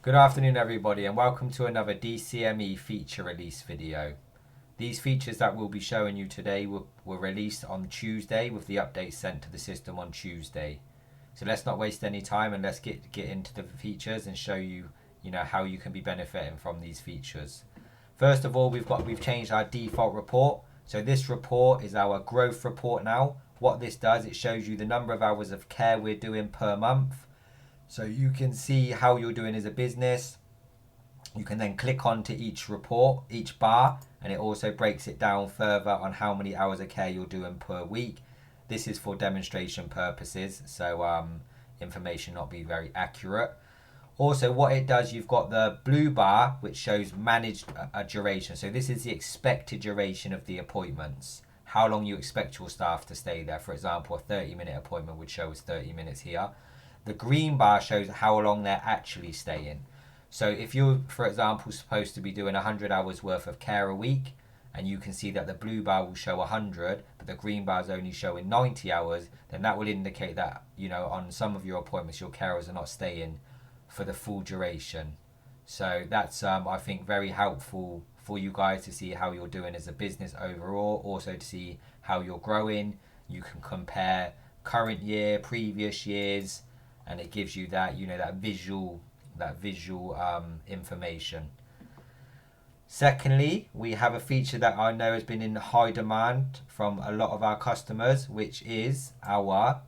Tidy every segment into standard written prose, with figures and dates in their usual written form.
Good afternoon everybody and welcome to another DCME feature release video. These features that we'll be showing you today were released on Tuesday with the update sent to the system on Tuesday. So let's not waste any time and let's get into the features and show you, how you can be benefiting from these features. First of all, we've changed our default report. So this report is our growth report now. What this does, it shows you the number of hours of care we're doing per month. So you can see how you're doing as a business. You can then click onto each report, each bar, and it also breaks it down further on how many hours of care you're doing per week. This is for demonstration purposes, so information not be very accurate. Also, what it does, you've got the blue bar, which shows managed duration. So this is the expected duration of the appointments. How long you expect your staff to stay there. For example, a 30-minute appointment would show us 30 minutes here. The green bar shows how long they're actually staying. So if you're, for example, supposed to be doing 100 hours worth of care a week, and you can see that the blue bar will show 100, but the green bar is only showing 90 hours, then that will indicate that, on some of your appointments, your carers are not staying for the full duration. So that's, I think, very helpful for you guys to see how you're doing as a business overall, also to see how you're growing. You can compare current year, previous years, and it gives you that that visual information. Secondly, we have a feature that I know has been in high demand from a lot of our customers, which is our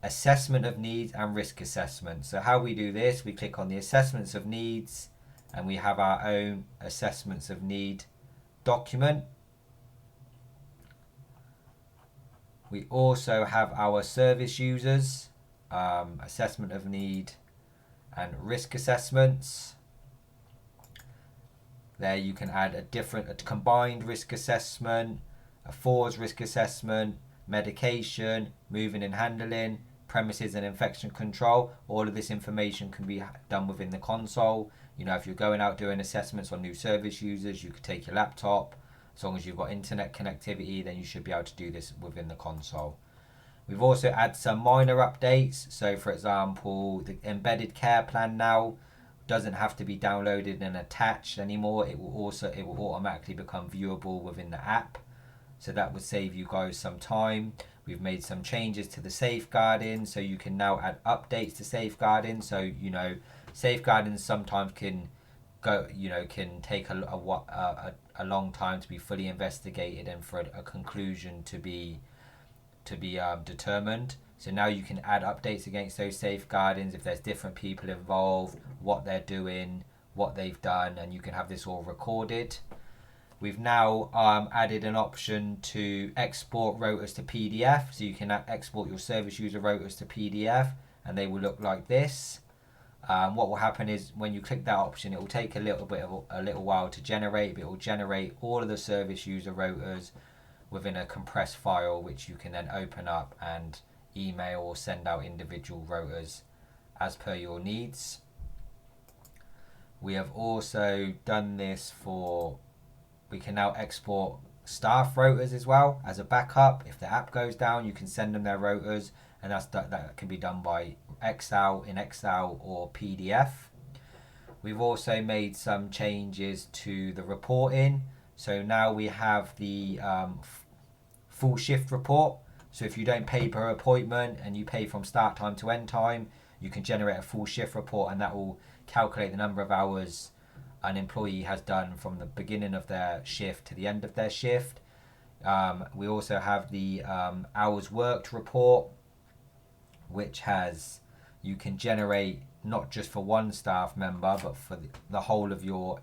assessment of needs and risk assessment. So how we do this, we click on the assessments of needs and we have our own assessments of need document. We also have our service users, assessment of need and risk assessments. There you can add a combined risk assessment, a forwards risk assessment, medication, moving and handling, premises and infection control. All of this information can be done within the console. If you're going out doing assessments on new service users, you could take your laptop. As long as you've got internet connectivity, then you should be able to do this within the console. We've also added some minor updates. So for example, the embedded care plan now doesn't have to be downloaded and attached anymore. It will automatically become viewable within the app. So that would save you guys some time. We've made some changes to the safeguarding, so you can now add updates to safeguarding. So safeguarding sometimes can take a long time to be fully investigated and for a conclusion to be determined. So now you can add updates against those safeguardings if there's different people involved, what they're doing, what they've done, and you can have this all recorded. We've now added an option to export rotas to PDF, so you can export your service user rotas to PDF and they will look like this. What will happen is when you click that option, it will take a little while to generate, but it will generate all of the service user rotas within a compressed file, which you can then open up and email or send out individual rotas as per your needs. We have also done this we can now export staff rotas as well as a backup. If the app goes down, you can send them their rotas, and that can be done by Excel or PDF. We've also made some changes to the reporting. So now we have the full shift report. So if you don't pay per appointment and you pay from start time to end time, you can generate a full shift report, and that will calculate the number of hours an employee has done from the beginning of their shift to the end of their shift. We also have the hours worked report, which you can generate not just for one staff member, but for the whole of your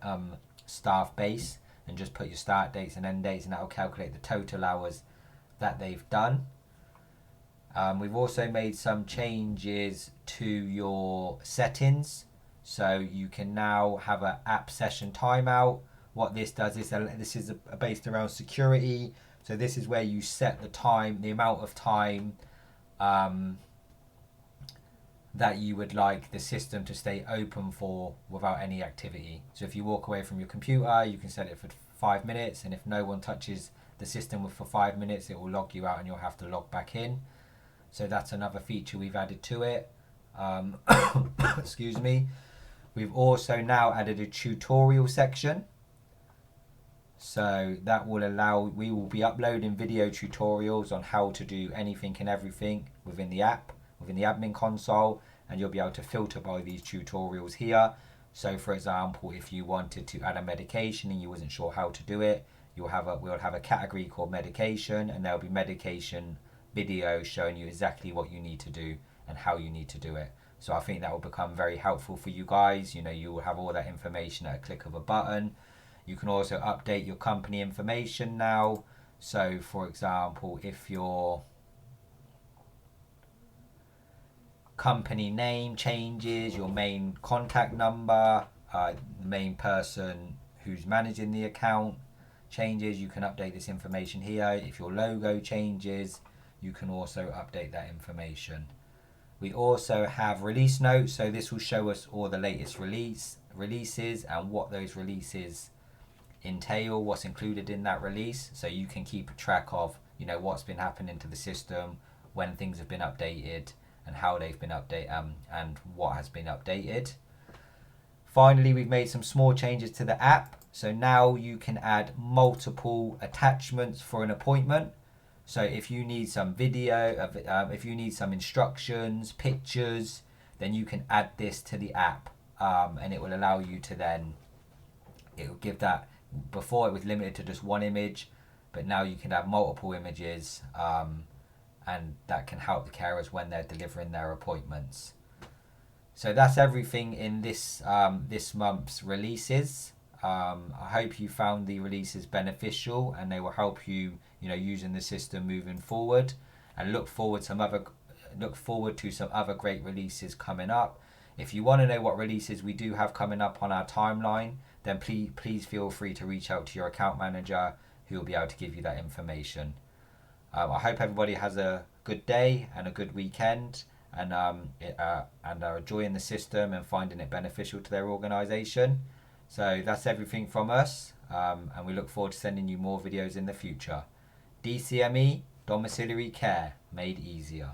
staff base, and just put your start dates and end dates, and that will calculate the total hours that they've done. We've also made some changes to your settings. So you can now have an app session timeout. What this does is this is based around security. So this is where you set the amount of time that you would like the system to stay open for without any activity. So if you walk away from your computer, you can set it for 5 minutes, and if no one touches the system for 5 minutes, it will log you out and you'll have to log back in. So that's another feature we've added to it. Excuse me. We've also now added a tutorial section. So that will allow, we will be uploading video tutorials on how to do anything and everything within the app, within the admin console, and you'll be able to filter by these tutorials here. So for example, if you wanted to add a medication and you wasn't sure how to do it, we'll have a category called medication, and there'll be medication videos showing you exactly what you need to do and how you need to do it. So I think that will become very helpful for you guys. You know, you will have all that information at a click of a button. You can also update your company information now. So for example, if your company name changes, your main contact number, the main person who's managing the account changes, you can update this information here. If your logo changes, you can also update that information. We also have release notes, so this will show us all the latest releases and what those releases entail, what's included in that release, so you can keep a track of, you know, what's been happening to the system, when things have been updated, and how they've been updated, and what has been updated. Finally, we've made some small changes to the app, so now you can add multiple attachments for an appointment. So if you need some video, if you need some instructions, pictures, then you can add this to the app, and it will allow you to then, it will give that. Before it was limited to just one image, but now you can have multiple images, and that can help the carers when they're delivering their appointments. So that's everything in this this month's releases. I hope you found the releases beneficial and they will help you, you know, using the system moving forward. And look forward to some other great releases coming up. If you want to know what releases we do have coming up on our timeline, then please feel free to reach out to your account manager, who will be able to give you that information. I hope everybody has a good day and a good weekend, and are enjoying the system and finding it beneficial to their organisation. So that's everything from us, and we look forward to sending you more videos in the future. DCME, domiciliary care made easier.